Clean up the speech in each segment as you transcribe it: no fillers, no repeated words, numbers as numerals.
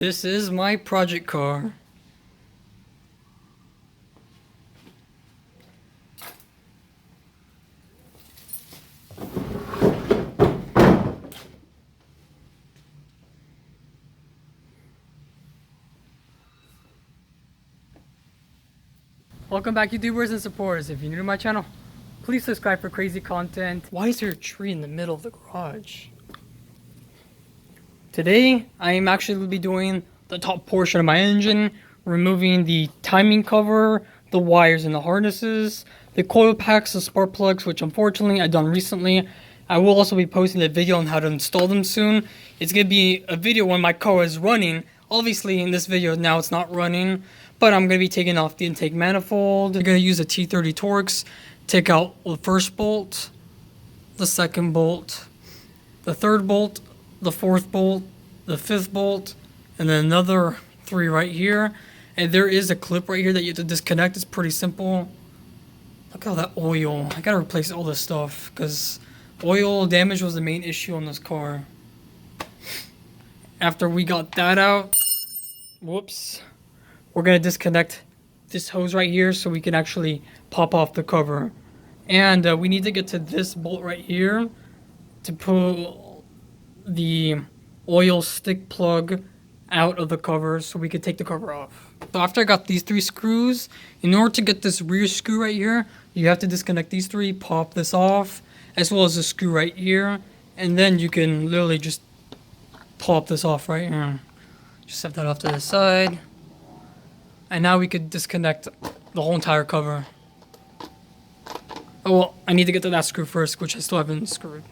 This is my project car. Welcome back, YouTubers and supporters. If you're new to my channel, please subscribe for crazy content. Why is there a tree in the middle of the garage? Today, I am actually going to be doing the top portion of my engine, removing the timing cover, the wires and the harnesses, the coil packs, the spark plugs, which unfortunately I've done recently. I will also be posting a video on how to install them soon. It's going to be a video when my car is running. Obviously, in this video now it's not running, but I'm going to be taking off the intake manifold. I'm going to use a T30 Torx, take out the first bolt, the second bolt, the third bolt, the fourth bolt, the fifth bolt, and then another 3 right here. And there is a clip right here that you have to disconnect. It's pretty simple. Look at all that oil. I gotta replace all this stuff because oil damage was the main issue on this car. After we got that out, whoops, we're gonna disconnect this hose right here so we can actually pop off the cover. And we need to get to this bolt right here to pull the oil stick plug out of the cover so we could take the cover off. So after I got these 3 screws, in order to get this rear screw right here, you have to disconnect these 3, pop this off, as well as the screw right here, and then you can literally just pop this off right here. Just set that off to the side. And now we could disconnect the whole entire cover. Oh well, I need to get to that screw first, which I still haven't screwed.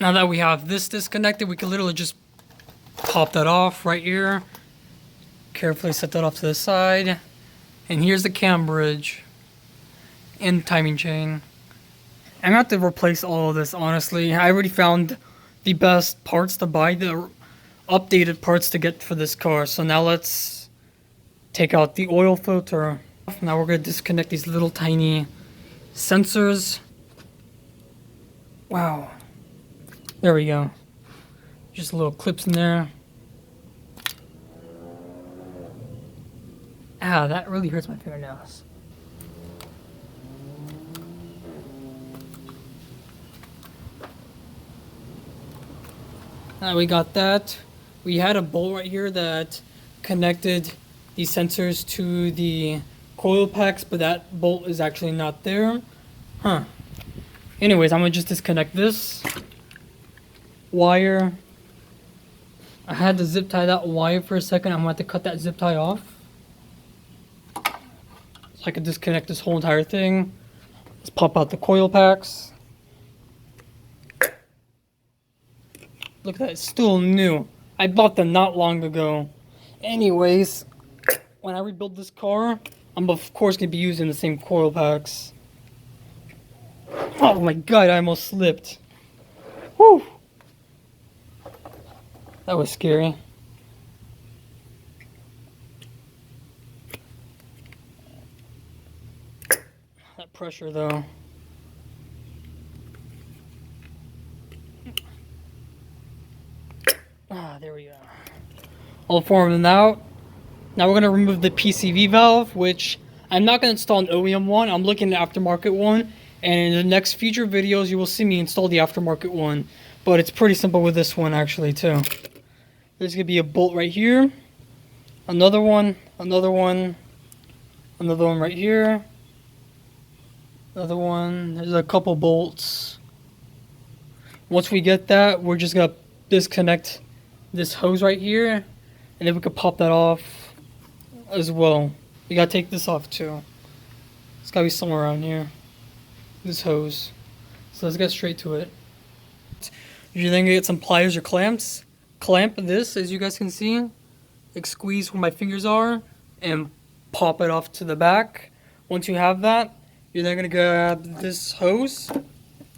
Now that we have this disconnected, we can literally just pop that off right here. Carefully set that off to the side. And here's the cam bridge and timing chain. I'm gonna have to replace all of this, honestly. I already found the best parts to buy, the updated parts to get for this car. So now let's take out the oil filter. Now we're gonna disconnect these little tiny sensors. Wow. There we go. Just little clips in there. Ah, that really hurts my fingernails. Now we got that. We had a bolt right here that connected these sensors to the coil packs, but that bolt is actually not there. Huh. Anyways, I'm gonna just disconnect this wire. I had to zip tie that wire for a second. I'm gonna have to cut that zip tie off so I can disconnect this whole entire thing. Let's pop out the coil packs. Look at that, it's still new. I bought them not long ago. Anyways, when I rebuild this car, I'm of course gonna be using the same coil packs. Oh my god, I almost slipped. Whew. That was scary. That pressure though. Ah, there we go. All 4 of them out. Now we're going to remove the PCV valve, which I'm not going to install an OEM one. I'm looking at an aftermarket one. And in the next future videos, you will see me install the aftermarket one. But it's pretty simple with this one actually too. There's going to be a bolt right here. Another one. Another one. Another one right here. Another one. There's a couple bolts. Once we get that, we're just going to disconnect this hose right here, and then we could pop that off as well. We gotta take this off too. It's gotta be somewhere around here. This hose. So let's get straight to it. You're then gonna get some pliers or clamps. Clamp this, as you guys can see. Like squeeze where my fingers are and pop it off to the back. Once you have that, you're then gonna grab this hose,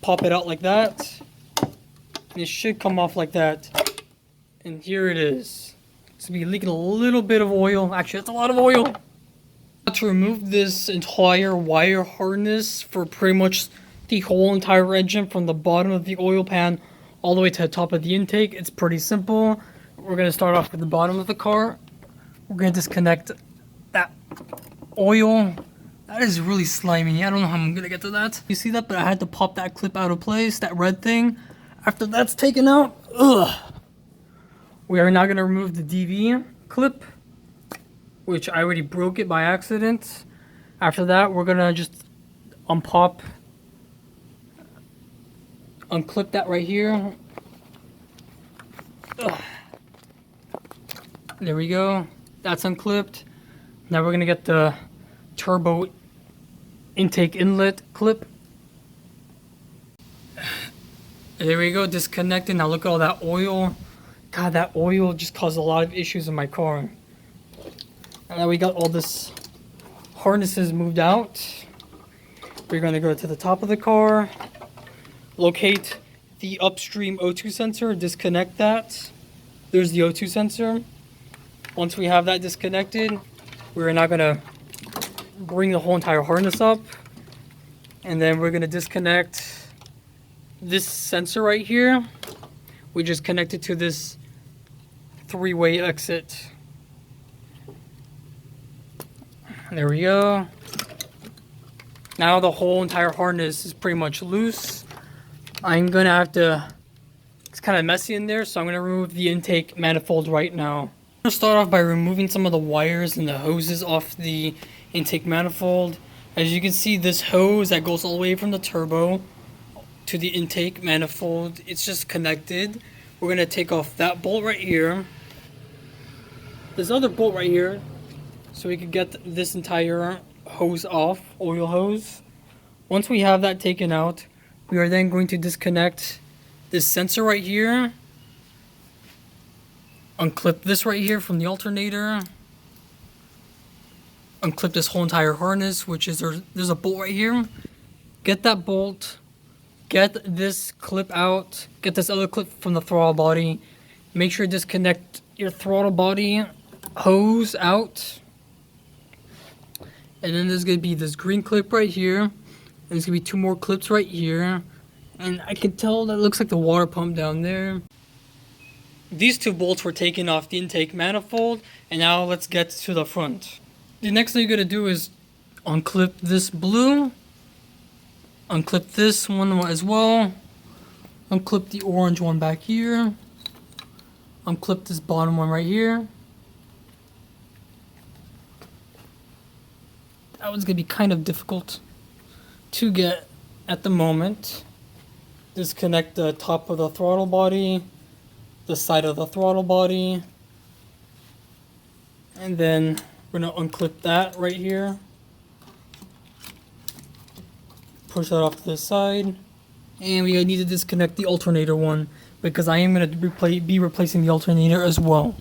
pop it out like that, and it should come off like that. And here it is. It's gonna be leaking a little bit of oil. Actually, that's a lot of oil. To remove this entire wire harness for pretty much the whole entire engine from the bottom of the oil pan all the way to the top of the intake, it's pretty simple. We're gonna start off with the bottom of the car. We're gonna disconnect that oil. That is really slimy. I don't know how I'm gonna get to that. You see that? But I had to pop that clip out of place, that red thing. After that's taken out, we are now gonna remove the DV clip, which I already broke it by accident. After that, we're gonna just unclip that right here. There we go. That's unclipped. Now we're gonna get the turbo intake inlet clip. There we go, disconnected. Now look at all that oil. God, that oil just caused a lot of issues in my car. And now we got all this harnesses moved out. We're gonna go to the top of the car, locate the upstream O2 sensor, disconnect that. There's the O2 sensor. Once we have that disconnected, we're now gonna bring the whole entire harness up, and then we're gonna disconnect this sensor right here. We just connected to this three-way exit. There we go. Now the whole entire harness is pretty much loose. I'm gonna have to, it's kind of messy in there, so I'm gonna remove the intake manifold right now. I'm gonna start off by removing some of the wires and the hoses off the intake manifold. As you can see, this hose that goes all the way from the turbo to the intake manifold, it's just connected. We're gonna take off that bolt right here, this other bolt right here, so we can get this entire hose off, oil hose. Once we have that taken out, we are then going to disconnect this sensor right here, unclip this right here from the alternator, unclip this whole entire harness, which is there's a bolt right here. Get that bolt, get this clip out, get this other clip from the throttle body. Make sure to disconnect your throttle body hose out. And then there's going to be this green clip right here. And there's going to be two more clips right here. And I can tell that looks like the water pump down there. These two bolts were taken off the intake manifold. And now let's get to the front. The next thing you're going to do is unclip this blue. Unclip this one as well. Unclip the orange one back here. Unclip this bottom one right here. That one's going to be kind of difficult to get at the moment. Disconnect the top of the throttle body, the side of the throttle body, and then we're going to unclip that right here. Push that off to the side. And we need to disconnect the alternator one, because I am going to be replacing the alternator as well.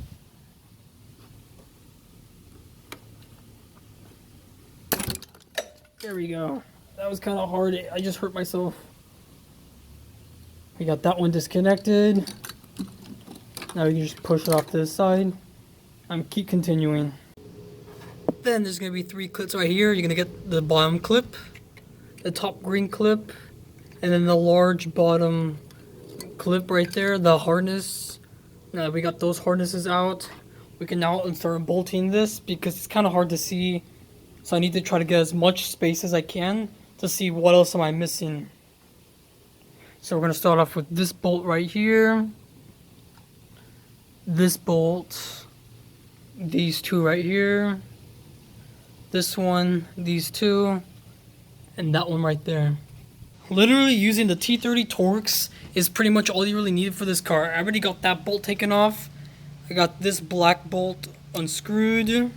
There we go. That was kind of hard. I just hurt myself. We got that one disconnected. Now we can just push it off to the side. I'm keep continuing. Then there's going to be three clips right here. You're going to get the bottom clip, the top green clip, and then the large bottom clip right there, the harness. Now we got those harnesses out. We can now start bolting this because it's kind of hard to see. So I need to try to get as much space as I can to see what else am I missing. So we're going to start off with this bolt right here. This bolt. These two right here. This one, these two, and that one right there. Literally using the T30 Torx is pretty much all you really need for this car. I already got that bolt taken off. I got this black bolt unscrewed. I'm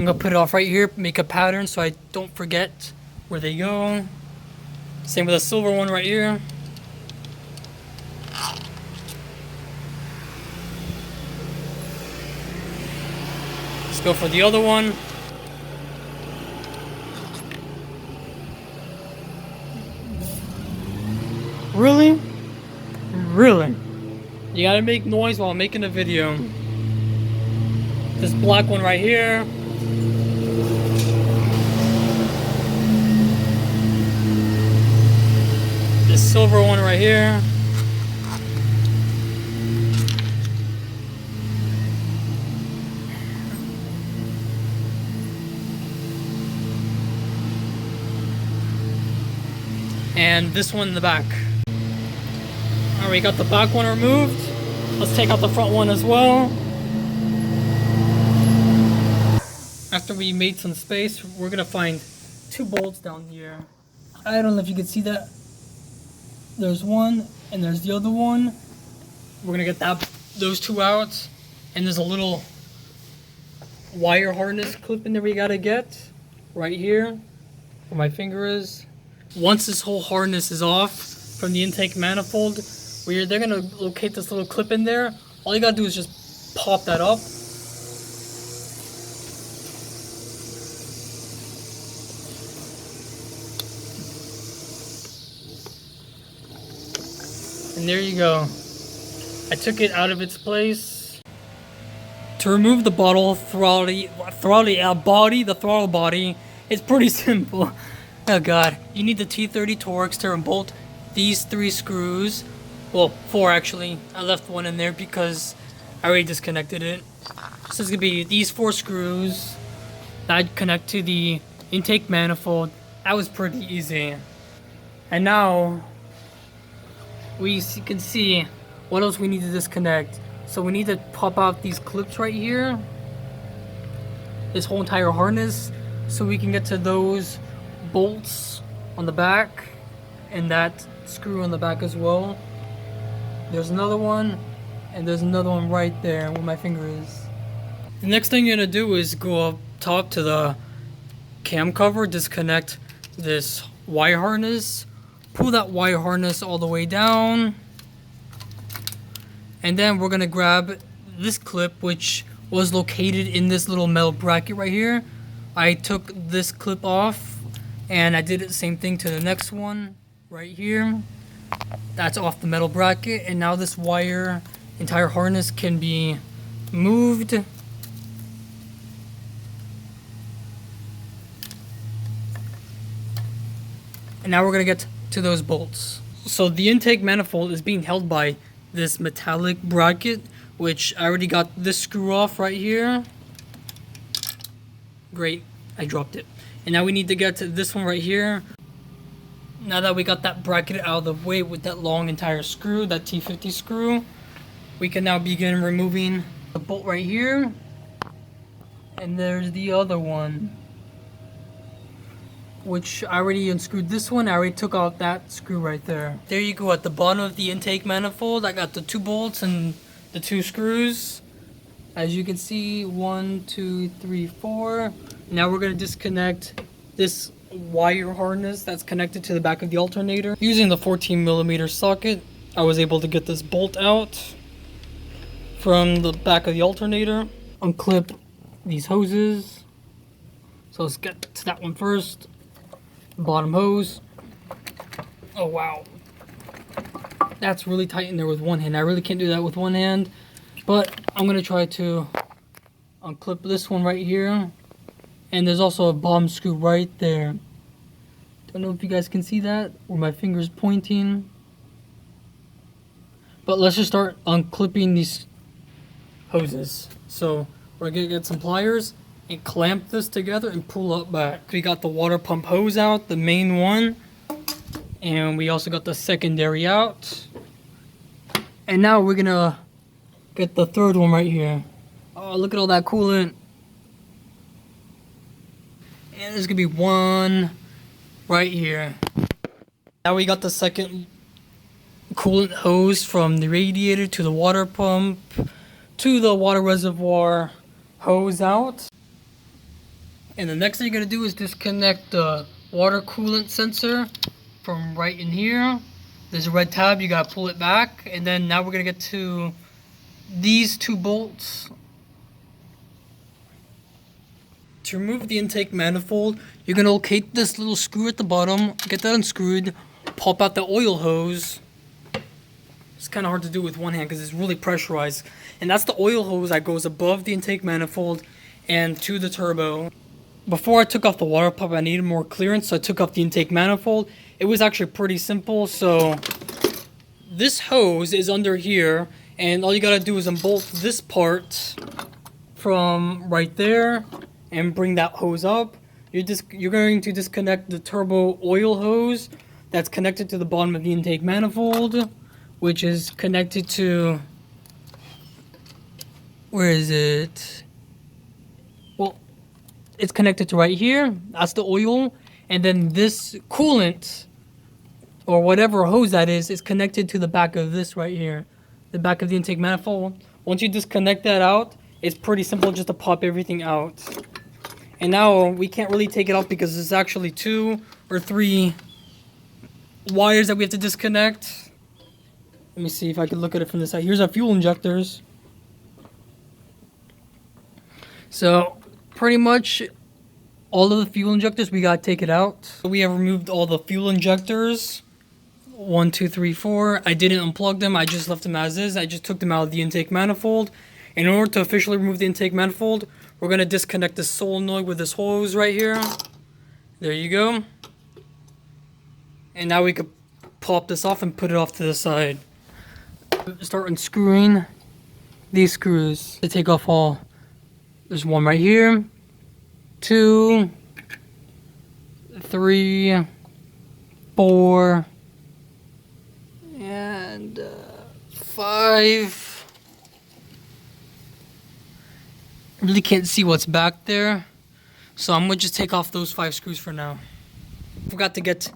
gonna put it off right here, make a pattern so I don't forget where they go. Same with the silver one right here. Let's go for the other one. Really? Really? You gotta make noise while making a video. This black one right here. This silver one right here. and this one in the back. Alright, we got the back one removed. Let's take out the front one as well. After we made some space, we're gonna find 2 bolts down here. I don't know if you can see that. There's one and there's the other one. We're gonna get those 2 out. And there's a little wire harness clip in there we gotta get right here where my finger is. Once this whole harness is off from the intake manifold, they're gonna locate this little clip in there. All you gotta do is just pop that up. And there you go. I took it out of its place. To remove the throttle body, it's pretty simple. Oh god. You need the T30 Torx to unbolt these 3 screws. Well, 4 actually. I left one in there because I already disconnected it. So it's gonna be these 4 screws that connect to the intake manifold. That was pretty easy. And now we can see what else we need to disconnect. So we need to pop out these clips right here, this whole entire harness, so we can get to those bolts on the back and that screw on the back as well. There's another one, and there's another one right there where my finger is. The next thing you're gonna do is go up top to the cam cover, disconnect this wire harness, pull that wire harness all the way down. And then we're gonna grab this clip, which was located in this little metal bracket right here. I took this clip off and I did the same thing to the next one right here. That's off the metal bracket, and now this entire harness can be moved. And now we're gonna get to those bolts. So the intake manifold is being held by this metallic bracket, which I already got this screw off right here. Great, I dropped it. And now we need to get to this one right here. Now that we got that bracket out of the way with that long entire screw, that T50 screw, we can now begin removing the bolt right here. And there's the other one, which I already unscrewed this one. I already took off that screw right there. There you go, at the bottom of the intake manifold, I got the 2 bolts and the 2 screws. As you can see, 1, 2, 3, 4. Now we're gonna disconnect this wire harness that's connected to the back of the alternator. Using the 14mm socket, I was able to get this bolt out from the back of the alternator. Unclip these hoses. So let's get to that one first. Bottom hose. Oh wow, that's really tight in there with one hand. I really can't do that with one hand, but I'm gonna try to unclip this one right here. And there's also a bottom screw right there. Don't know if you guys can see that where my finger's pointing, but let's just start unclipping these hoses. So we're gonna get some pliers and clamp this together and pull up back. We got the water pump hose out, the main one, and we also got the secondary out. And now we're gonna get the third one right here. Oh, look at all that coolant. And there's gonna be one right here. Now we got the second coolant hose from the radiator to the water pump to the water reservoir hose out. And the next thing you're gonna do is disconnect the water coolant sensor from right in here. There's a red tab, you gotta pull it back. And then now we're gonna get to these 2 bolts. To remove the intake manifold, you're gonna locate this little screw at the bottom, get that unscrewed, pop out the oil hose. It's kind of hard to do with one hand because it's really pressurized. And that's the oil hose that goes above the intake manifold and to the turbo. Before I took off the water pump, I needed more clearance, so I took off the intake manifold. It was actually pretty simple. So this hose is under here, and all you gotta do is unbolt this part from right there and bring that hose up. You're going to disconnect the turbo oil hose that's connected to the bottom of the intake manifold, which is connected to, where is it? Well, it's connected to right here. That's the oil. And then this coolant, or whatever hose that is connected to the back of this right here. The back of the intake manifold. Once you disconnect that out, it's pretty simple just to pop everything out. And now we can't really take it off because there's actually 2 or 3 wires that we have to disconnect. Let me see if I can look at it from this side. Here's our fuel injectors. So pretty much all of the fuel injectors, we gotta take it out. So we have removed all the fuel injectors. 1, 2, 3, 4. I didn't unplug them. I just left them as is. I just took them out of the intake manifold. In order to officially remove the intake manifold, we're gonna disconnect the solenoid with this hose right here. There you go. And now we could pop this off and put it off to the side. Start unscrewing these screws to take off all. There's one right here. 2, 3, 4, and 5. I really can't see what's back there, so I'm gonna just take off those 5 screws for now. Forgot to get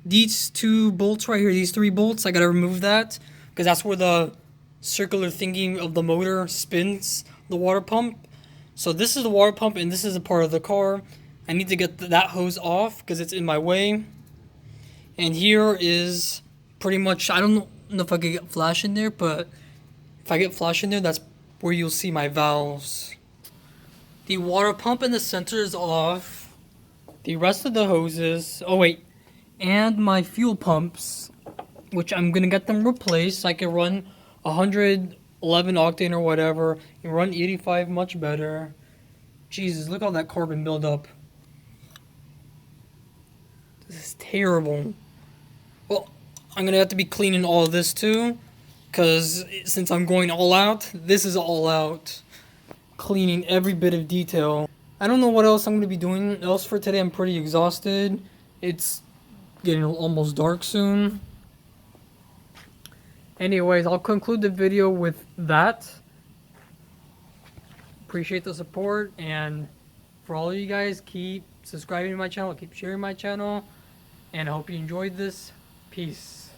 these 2 bolts right here, these 3 bolts. I gotta remove that because that's where the circular thingy of the motor spins the water pump. So this is the water pump and this is a part of the car. I need to get that hose off because it's in my way. And here is pretty much, I don't know if I could get flash in there, but if I get flash in there, that's where you'll see my valves. The water pump in the center is off. The rest of the hoses, oh wait, and my fuel pumps, which I'm gonna get them replaced. I can run 111 octane or whatever, and run 85 much better. Jesus, look at all that carbon buildup. This is terrible. Well, I'm gonna have to be cleaning all of this too, because since I'm going all out, this is all out. Cleaning every bit of detail. I don't know what else I'm gonna be doing else for today. I'm pretty exhausted. It's getting almost dark soon. Anyways, I'll conclude the video with that. Appreciate the support, and for all of you guys, keep subscribing to my channel, keep sharing my channel, and I hope you enjoyed this. Peace.